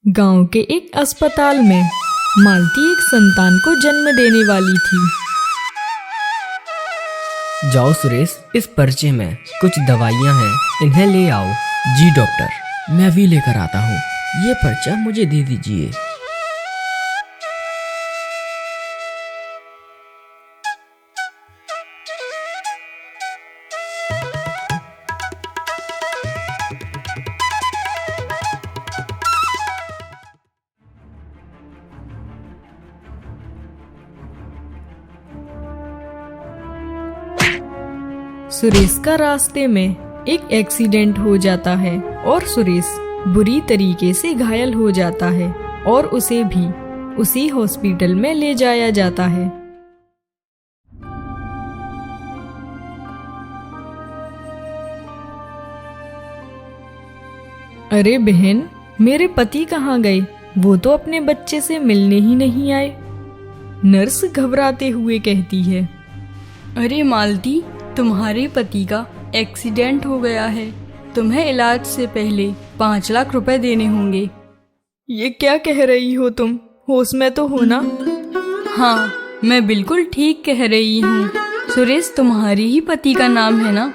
गांव के एक अस्पताल में मालती एक संतान को जन्म देने वाली थी। जाओ सुरेश, इस पर्चे में कुछ दवाइयाँ हैं, इन्हें ले आओ। जी डॉक्टर, मैं अभी लेकर आता हूँ। ये पर्चा मुझे दे दीजिए। सुरेश का रास्ते में एक एक्सीडेंट हो जाता है और सुरेश बुरी तरीके से घायल हो जाता है और उसे भी उसी हॉस्पिटल में ले जाया जाता है। अरे बहन, मेरे पति कहाँ गए? वो तो अपने बच्चे से मिलने ही नहीं आए। नर्स घबराते हुए कहती है, अरे मालती, तुम्हारे पति का एक्सीडेंट हो गया है। तुम्हें इलाज से पहले 5 लाख रुपए देने होंगे। ये क्या कह रही हो तुम? होश में तो हो ना? हाँ, मैं बिल्कुल ठीक कह रही हूँ। सुरेश तुम्हारी ही पति का नाम है ना?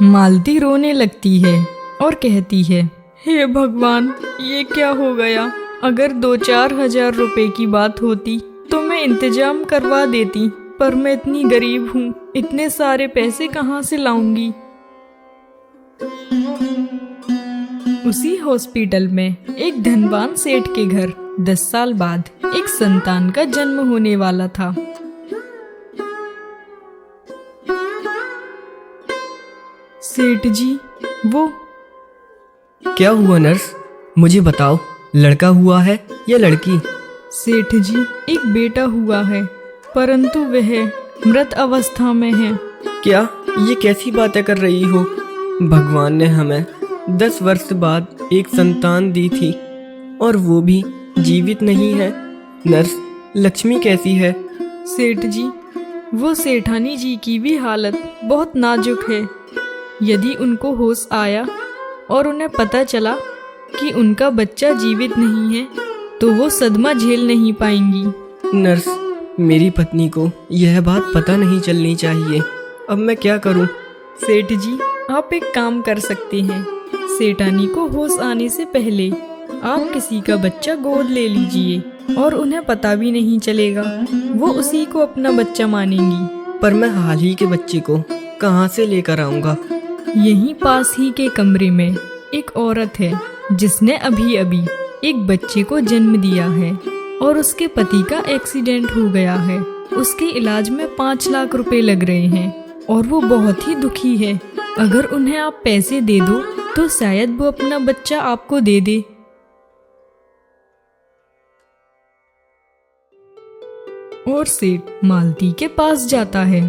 मालती रोने लगती है और कहती है, हे भगवान, ये क्या हो गया? अगर 2-4 हजार रुपए की बात होती तो मैं इंतजाम करवा देती, पर मैं इतनी गरीब हूँ, इतने सारे पैसे कहाँ से लाऊंगी? उसी हॉस्पिटल में एक धनवान सेठ के घर 10 साल बाद एक संतान का जन्म होने वाला था। सेठ जी, वो क्या हुआ नर्स? मुझे बताओ, लड़का हुआ है या लड़की? सेठ जी, एक बेटा हुआ है, परंतु वह मृत अवस्था में है। क्या ये कैसी बातें कर रही हो? भगवान ने हमें 10 वर्ष बाद एक संतान दी थी और वो भी जीवित नहीं है। नर्स, लक्ष्मी कैसी है? सेठ जी, वो सेठानी जी की भी हालत बहुत नाजुक है। यदि उनको होश आया और उन्हें पता चला कि उनका बच्चा जीवित नहीं है तो वो सदमा झेल नहीं पाएंगी। नर्स, मेरी पत्नी को यह बात पता नहीं चलनी चाहिए। अब मैं क्या करूं? सेठ जी, आप एक काम कर सकते हैं। सेठानी को होश आने से पहले आप किसी का बच्चा गोद ले लीजिए और उन्हें पता भी नहीं चलेगा। वो उसी को अपना बच्चा मानेंगी। पर मैं हाल ही के बच्चे को कहाँ से लेकर आऊँगा? यहीं पास ही के कमरे में एक औरत है जिसने अभी अभी एक बच्चे को जन्म दिया है और उसके पति का एक्सीडेंट हो गया है। उसके इलाज में 5 लाख रुपए लग रहे हैं और वो बहुत ही दुखी है। अगर उन्हें आप पैसे दे दो तो शायद वो अपना बच्चा आपको दे दे। और सेठ मालती के पास जाता है।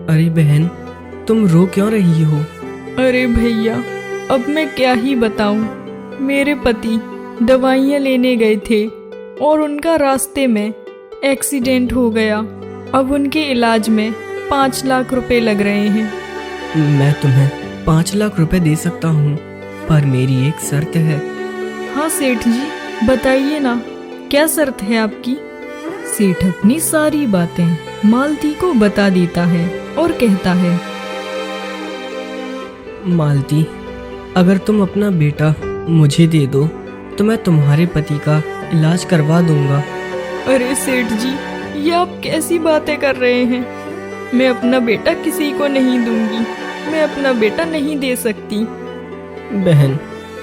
अरे बहन, तुम रो क्यों रही हो? अरे भैया, अब मैं क्या ही बताऊं। मेरे पति दवाइयाँ लेने गए थे और उनका रास्ते में एक्सीडेंट हो गया। अब उनके इलाज में 5 लाख रुपए लग रहे हैं। मैं तुम्हें 5 लाख रुपए दे सकता हूँ, पर मेरी एक शर्त है। हाँ सेठ जी, बताइए ना, क्या शर्त है आपकी? सेठ अपनी सारी बातें मालती को बता देता है और कहता है, मालती, अगर तुम अपना बेटा मुझे दे दो तो मैं तुम्हारे पति का इलाज करवा दूंगा। अरे सेठ जी, ये आप कैसी बातें कर रहे हैं? मैं अपना बेटा किसी को नहीं दूंगी। मैं अपना बेटा नहीं दे सकती। बहन,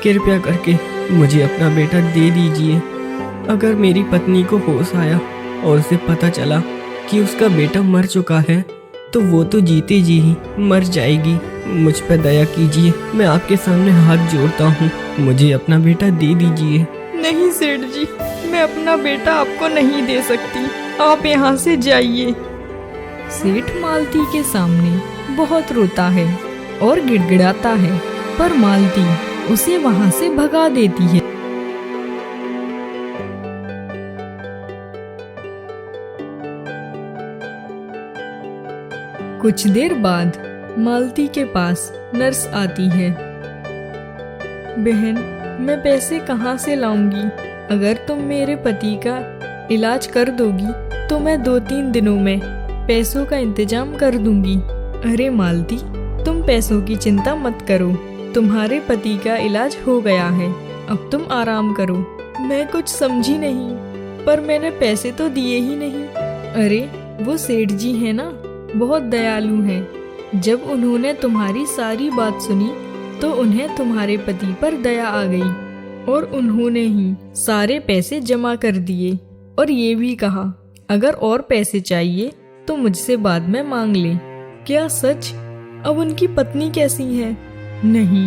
कृपया करके मुझे अपना बेटा दे दीजिए। अगर मेरी पत्नी को होश आया और उसे पता चला कि उसका बेटा मर चुका है तो वो तो जीते जी ही मर जाएगी। मुझ पर दया कीजिए, मैं आपके सामने हाथ जोड़ता हूँ। मुझे अपना बेटा दे दीजिए। नहीं सेठ जी, मैं अपना बेटा आपको नहीं दे सकती। आप यहाँ से जाइए। सेठ मालती के सामने बहुत रोता है और गिड़गिड़ाता है, पर मालती उसे वहाँ से भगा देती है। कुछ देर बाद मालती के पास नर्स आती है। बहन, मैं पैसे कहाँ से लाऊंगी? अगर तुम मेरे पति का इलाज कर दोगी तो मैं 2-3 दिनों में पैसों का इंतजाम कर दूंगी। अरे मालती, तुम पैसों की चिंता मत करो, तुम्हारे पति का इलाज हो गया है, अब तुम आराम करो। मैं कुछ समझी नहीं, पर मैंने पैसे तो दिए ही नहीं। अरे वो सेठ जी है ना, बहुत दयालु हैं। जब उन्होंने तुम्हारी सारी बात सुनी तो उन्हें तुम्हारे पति पर दया आ गई और उन्होंने ही सारे पैसे जमा कर दिए और ये भी कहा अगर और पैसे चाहिए तो मुझसे बाद में मांग ले। क्या सच? अब उनकी पत्नी कैसी है? नहीं,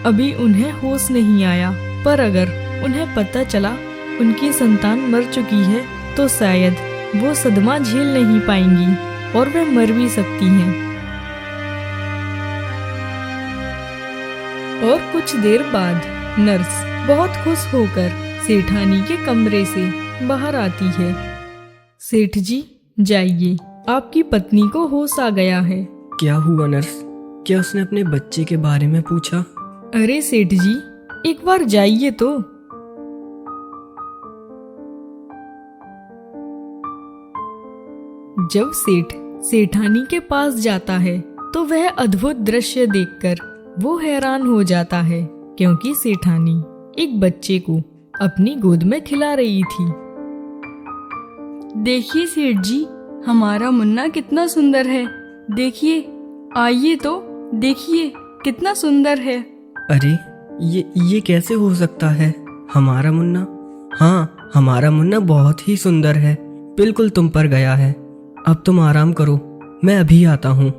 अभी उन्हें होश नहीं आया, पर अगर उन्हें पता चला उनकी संतान मर चुकी है तो शायद वो सदमा झेल नहीं पाएंगी और वे मर भी सकती हैं। और कुछ देर बाद नर्स बहुत खुश होकर सेठानी के कमरे से बाहर आती है। सेठ जी जाइए, आपकी पत्नी को होश आ गया है। क्या हुआ नर्स? क्या उसने अपने बच्चे के बारे में पूछा? अरे सेठ जी, एक बार जाइए तो। जब सेठ सेठानी के पास जाता है तो वह अद्भुत दृश्य देखकर वो हैरान हो जाता है, क्योंकि सेठानी एक बच्चे को अपनी गोद में खिला रही थी। देखिए सेठ जी, हमारा मुन्ना कितना सुंदर है। देखिए, आइए तो देखिए कितना सुंदर है। अरे ये कैसे हो सकता है? हमारा मुन्ना? हाँ, हमारा मुन्ना बहुत ही सुंदर है, बिल्कुल तुम पर गया है। अब तुम आराम करो, मैं अभी आता हूँ।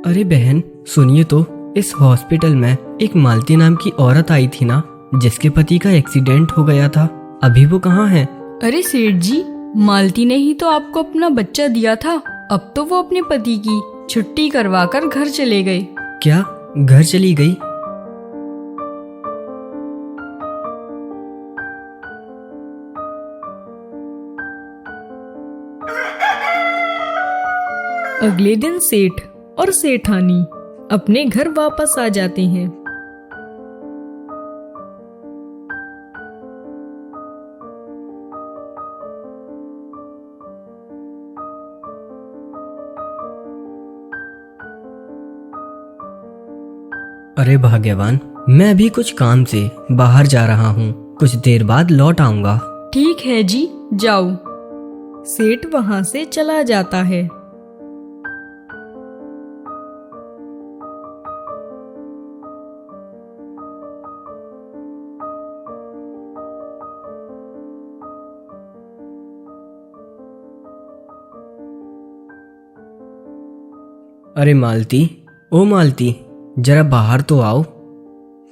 अरे बहन, सुनिए तो, इस हॉस्पिटल में एक मालती नाम की औरत आई थी ना, जिसके पति का एक्सीडेंट हो गया था। अभी वो कहाँ है? अरे सेठ जी, मालती ने ही तो आपको अपना बच्चा दिया था। अब तो वो अपने पति की छुट्टी करवाकर घर चले गए। क्या घर चली गई? अगले दिन सेठ और सेठानी अपने घर वापस आ जाते हैं। अरे भाग्यवान, मैं अभी कुछ काम से बाहर जा रहा हूँ, कुछ देर बाद लौट आऊंगा। ठीक है जी, जाओ। सेठ वहां से चला जाता है। अरे मालती, ओ मालती, जरा बाहर तो आओ।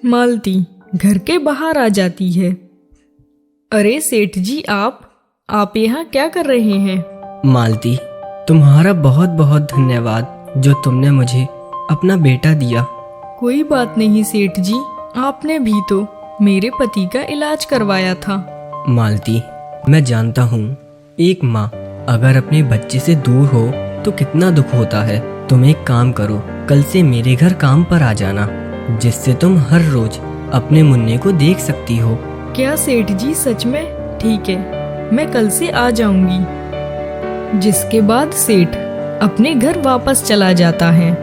मालती घर के बाहर आ जाती है। अरे सेठ जी, आप यहाँ क्या कर रहे हैं? मालती, तुम्हारा बहुत बहुत धन्यवाद जो तुमने मुझे अपना बेटा दिया। कोई बात नहीं सेठ जी, आपने भी तो मेरे पति का इलाज करवाया था। मालती, मैं जानता हूँ एक माँ अगर अपने बच्चे से दूर हो तो कितना दुख होता है। तुम एक काम करो, कल से मेरे घर काम पर आ जाना, जिससे तुम हर रोज अपने मुन्ने को देख सकती हो। क्या सेठ जी सच में? ठीक है, मैं कल से आ जाऊंगी। जिसके बाद सेठ अपने घर वापस चला जाता है।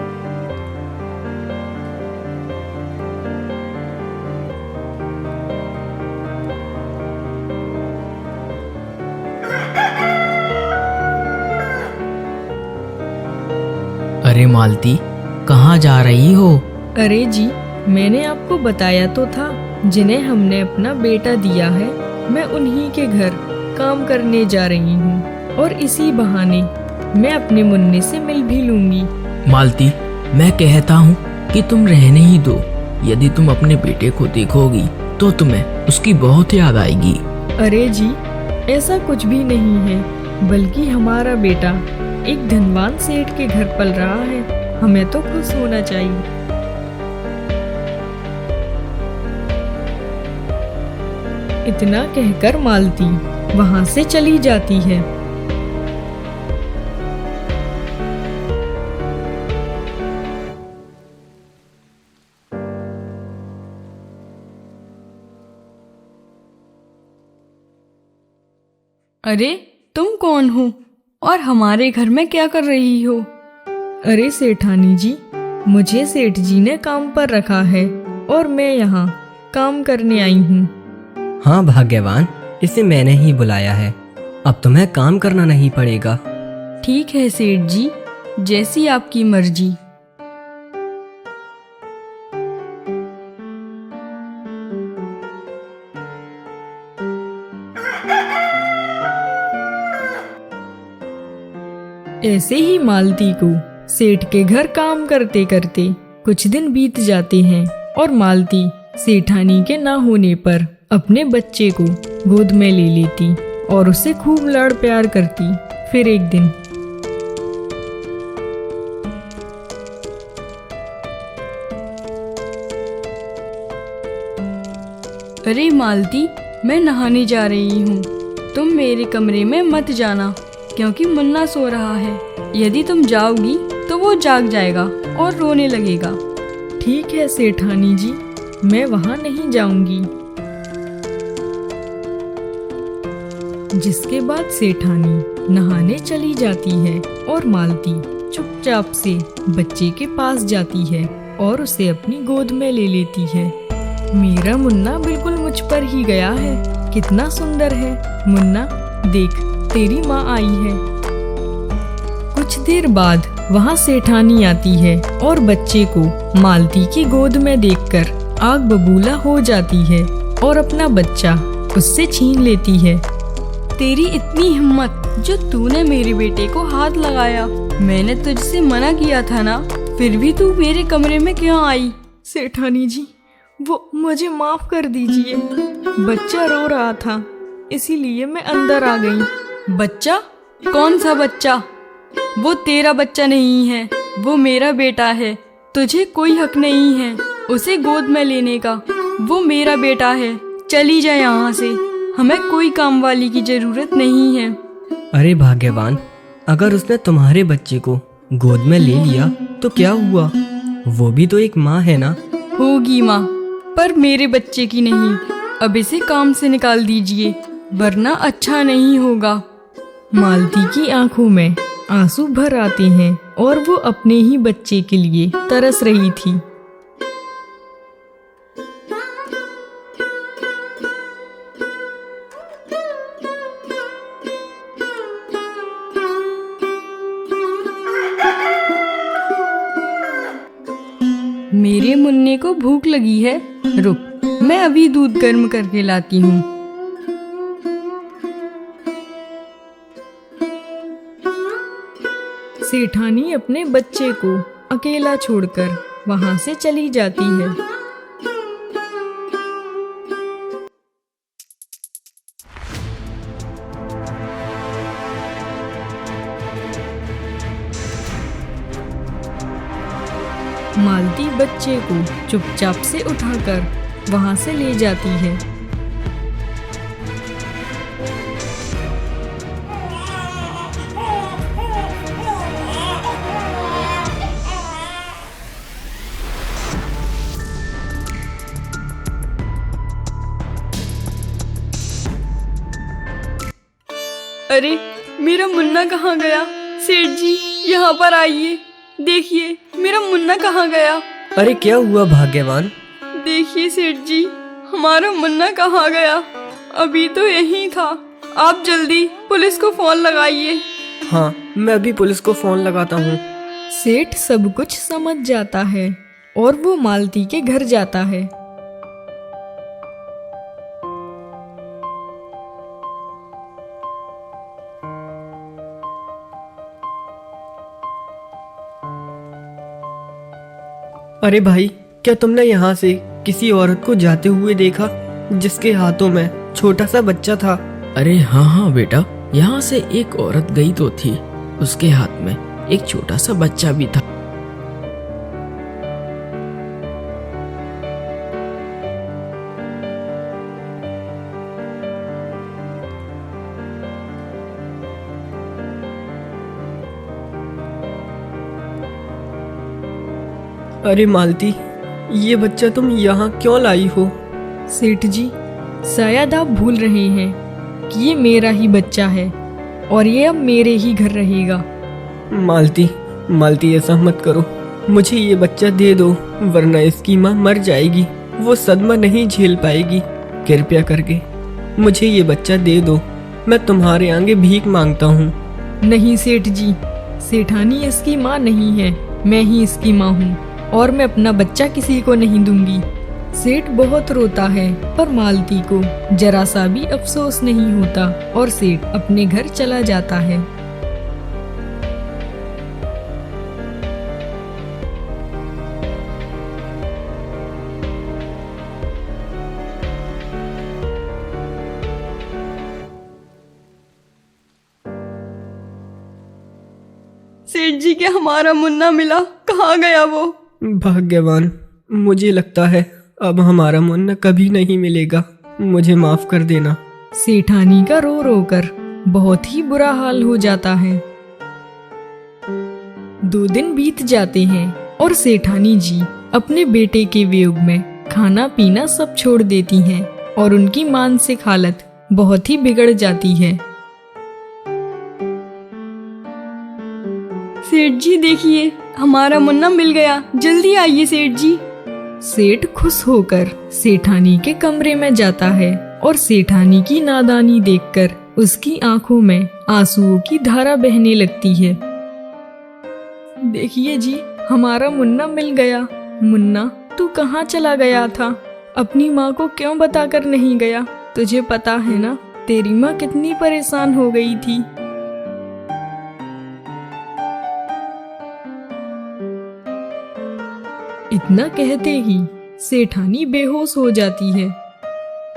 अरे मालती, कहाँ जा रही हो? अरे जी, मैंने आपको बताया तो था, जिन्हें हमने अपना बेटा दिया है, मैं उन्हीं के घर काम करने जा रही हूँ और इसी बहाने मैं अपने मुन्ने से मिल भी लूंगी। मालती, मैं कहता हूँ कि तुम रहने ही दो। यदि तुम अपने बेटे को देखोगी तो तुम्हें उसकी बहुत याद आएगी। अरे जी, ऐसा कुछ भी नहीं है, बल्कि हमारा बेटा एक धनवान सेठ के घर पल रहा है, हमें तो खुश होना चाहिए। इतना कहकर मालती वहां से चली जाती है। अरे तुम कौन हो और हमारे घर में क्या कर रही हो? अरे सेठानी जी, मुझे सेठ जी ने काम पर रखा है और मैं यहाँ काम करने आई हूँ। हाँ भाग्यवान, इसे मैंने ही बुलाया है। अब तुम्हें काम करना नहीं पड़ेगा। ठीक है सेठ जी, जैसी आपकी मर्जी। ऐसे ही मालती को सेठ के घर काम करते करते कुछ दिन बीत जाते हैं और मालती सेठानी के ना होने पर अपने बच्चे को गोद में ले लेती और उसे खूब लाड़ प्यार करती। फिर एक दिन अरे मालती, मैं नहाने जा रही हूँ, तुम मेरे कमरे में मत जाना क्योंकि मुन्ना सो रहा है। यदि तुम जाओगी तो वो जाग जाएगा और रोने लगेगा। ठीक है सेठानी जी, मैं वहाँ नहीं जाऊंगी। जिसके बाद सेठानी नहाने चली जाती है और मालती चुपचाप से बच्चे के पास जाती है और उसे अपनी गोद में ले लेती है। मेरा मुन्ना बिल्कुल मुझ पर ही गया है, कितना सुंदर है। मुन्ना देख, तेरी माँ आई है। कुछ देर बाद वहाँ सेठानी आती है और बच्चे को मालती की गोद में देखकर आग बबूला हो जाती है और अपना बच्चा उससे छीन लेती है। तेरी इतनी हिम्मत जो तूने मेरे बेटे को हाथ लगाया। मैंने तुझसे मना किया था ना, फिर भी तू मेरे कमरे में क्यों आई? सेठानी जी, वो मुझे माफ कर दीजिए। बच्चा रो रहा था, इसीलिए मैं अंदर आ गई। बच्चा? कौन सा बच्चा? वो तेरा बच्चा नहीं है, वो मेरा बेटा है। तुझे कोई हक नहीं है उसे गोद में लेने का। वो मेरा बेटा है। चली जा यहाँ से, हमें कोई काम वाली की जरूरत नहीं है। अरे भाग्यवान, अगर उसने तुम्हारे बच्चे को गोद में ले लिया तो क्या हुआ? वो भी तो एक माँ है ना। होगी माँ, पर मेरे बच्चे की नहीं। अब इसे काम से निकाल दीजिए वरना अच्छा नहीं होगा। मालती की आंखों में आंसू भर आते हैं और वो अपने ही बच्चे के लिए तरस रही थी। मेरे मुन्ने को भूख लगी है, रुक, मैं अभी दूध गर्म करके लाती हूँ। सेठानी अपने बच्चे को अकेला छोड़कर वहां से चली जाती है। मालती बच्चे को चुपचाप से उठाकर वहां से ले जाती है। अरे मेरा मुन्ना कहाँ गया? सेठ जी यहाँ पर आइए, देखिए मेरा मुन्ना कहाँ गया। अरे क्या हुआ भाग्यवान? देखिए सेठ जी, हमारा मुन्ना कहाँ गया? अभी तो यहीं था। आप जल्दी पुलिस को फोन लगाइए। हाँ, मैं अभी पुलिस को फोन लगाता हूँ। सेठ सब कुछ समझ जाता है और वो मालती के घर जाता है। अरे भाई, क्या तुमने यहाँ से किसी औरत को जाते हुए देखा जिसके हाथों में छोटा सा बच्चा था? अरे हाँ हाँ बेटा, यहाँ से एक औरत गई तो थी, उसके हाथ में एक छोटा सा बच्चा भी था। अरे मालती, ये बच्चा तुम यहाँ क्यों लाई हो? सेठ जी, शायद आप भूल रहे हैं कि ये मेरा ही बच्चा है और ये अब मेरे ही घर रहेगा। मालती, मालती ऐसा मत करो, मुझे ये बच्चा दे दो, वरना इसकी माँ मर जाएगी, वो सदमा नहीं झेल पाएगी। कृपया करके मुझे ये बच्चा दे दो, मैं तुम्हारे आगे भीख मांगता हूँ। नहीं सेठ जी, सेठानी इसकी माँ नहीं है, मैं ही इसकी माँ हूँ और मैं अपना बच्चा किसी को नहीं दूंगी। सेठ बहुत रोता है पर मालती को जरा सा भी अफसोस नहीं होता और सेठ अपने घर चला जाता है। सेठ जी के हमारा मुन्ना मिला, कहाँ गया वो? भाग्यवान, मुझे लगता है अब हमारा मुन्ना कभी नहीं मिलेगा, मुझे माफ कर देना। सेठानी का रो रो कर बहुत ही बुरा हाल हो जाता है। 2 दिन बीत जाते हैं और सेठानी जी अपने बेटे के वियोग में खाना पीना सब छोड़ देती हैं और उनकी मानसिक हालत बहुत ही बिगड़ जाती है। सेठ जी देखिए, हमारा मुन्ना मिल गया, जल्दी आइए सेठ जी। सेठ खुश होकर सेठानी के कमरे में जाता है और सेठानी की नादानी देखकर उसकी आंखों में आंसुओं की धारा बहने लगती है। देखिए जी, हमारा मुन्ना मिल गया। मुन्ना, तू कहाँ चला गया था? अपनी माँ को क्यों बताकर नहीं गया? तुझे पता है ना तेरी माँ कितनी परेशान हो गई थी। इतना कहते ही सेठानी बेहोश हो जाती है।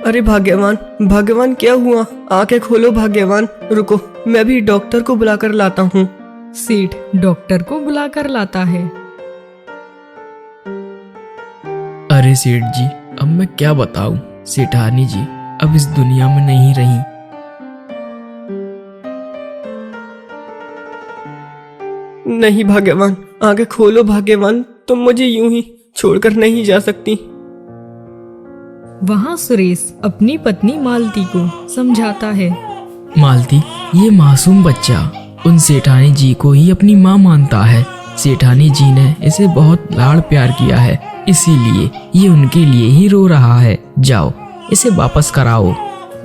अरे भाग्यवान, भाग्यवान क्या हुआ? आंखें खोलो भाग्यवान, रुको मैं भी डॉक्टर को बुलाकर लाता हूँ। सेठ डॉक्टर को बुलाकर लाता है। अरे सेठ जी, अब मैं क्या बताऊं? सेठानी जी अब इस दुनिया में नहीं रही। नहीं भाग्यवान, आंखें खोलो भाग्यवान, तुम मुझे यूं ही छोड़कर नहीं जा सकती। वहाँ सुरेश अपनी पत्नी मालती को समझाता है। मालती, ये मासूम बच्चा उन सेठानी जी को ही अपनी माँ मानता है। सेठानी जी ने इसे बहुत लाड़ प्यार किया है, इसीलिए ये उनके लिए ही रो रहा है। जाओ इसे वापस कराओ।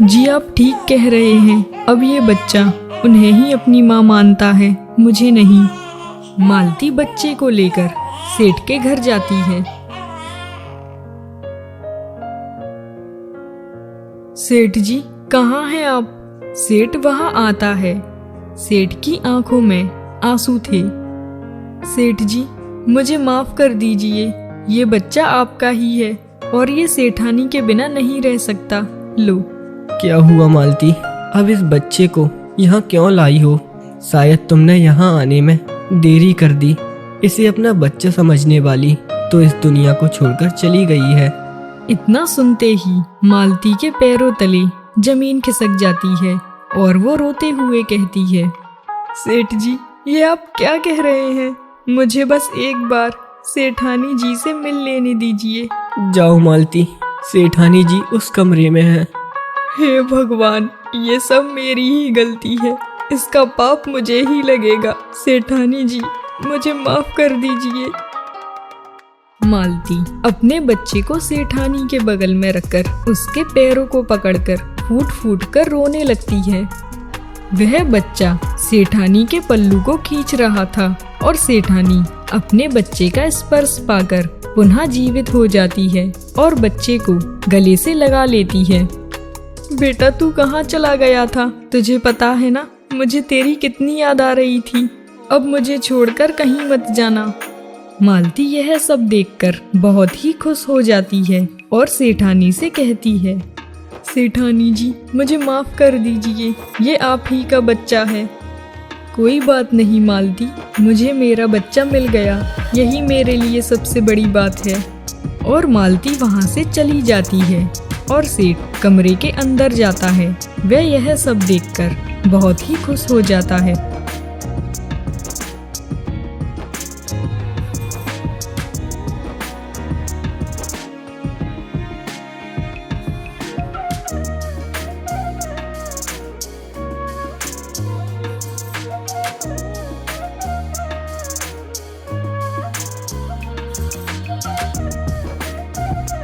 जी आप ठीक कह रहे हैं, अब ये बच्चा उन्हें ही अपनी माँ मानता है, मुझे नहीं। मालती बच्चे को लेकर सेठ के घर जाती है। सेठ जी कहाँ हैं आप? सेठ वहाँ आता है। सेठ की आंखों में आंसू थे। सेठ जी मुझे माफ कर दीजिए, ये बच्चा आपका ही है और ये सेठानी के बिना नहीं रह सकता। लो। क्या हुआ मालती, अब इस बच्चे को यहाँ क्यों लाई हो? शायद तुमने यहाँ आने में देरी कर दी। इसे अपना बच्चा समझने वाली तो इस दुनिया को छोड़कर चली गई है। इतना सुनते ही मालती के पैरों तले जमीन खिसक जाती है और वो रोते हुए कहती है, सेठ जी ये आप क्या कह रहे हैं? मुझे बस एक बार सेठानी जी से मिल लेने दीजिए। जाओ मालती, सेठानी जी उस कमरे में है। हे भगवान, ये सब मेरी ही गलती है, इसका पाप मुझे ही लगेगा। सेठानी जी मुझे माफ कर दीजिए। मालती अपने बच्चे को सेठानी के बगल में रखकर उसके पैरों को पकड़कर फूट फूट कर रोने लगती है। वह बच्चा सेठानी के पल्लू को खींच रहा था और सेठानी अपने बच्चे का स्पर्श पाकर पुनः जीवित हो जाती है और बच्चे को गले से लगा लेती है। बेटा तू कहाँ चला गया था? तुझे पता है ना मुझे तेरी कितनी याद आ रही थी। अब मुझे छोड़कर कहीं मत जाना। मालती यह सब देखकर बहुत ही खुश हो जाती है और सेठानी से कहती है, सेठानी जी मुझे माफ कर दीजिए, ये आप ही का बच्चा है। कोई बात नहीं मालती, मुझे मेरा बच्चा मिल गया, यही मेरे लिए सबसे बड़ी बात है। और मालती वहाँ से चली जाती है और सेठ कमरे के अंदर जाता है। वह यह सब देखकर बहुत ही खुश हो जाता है।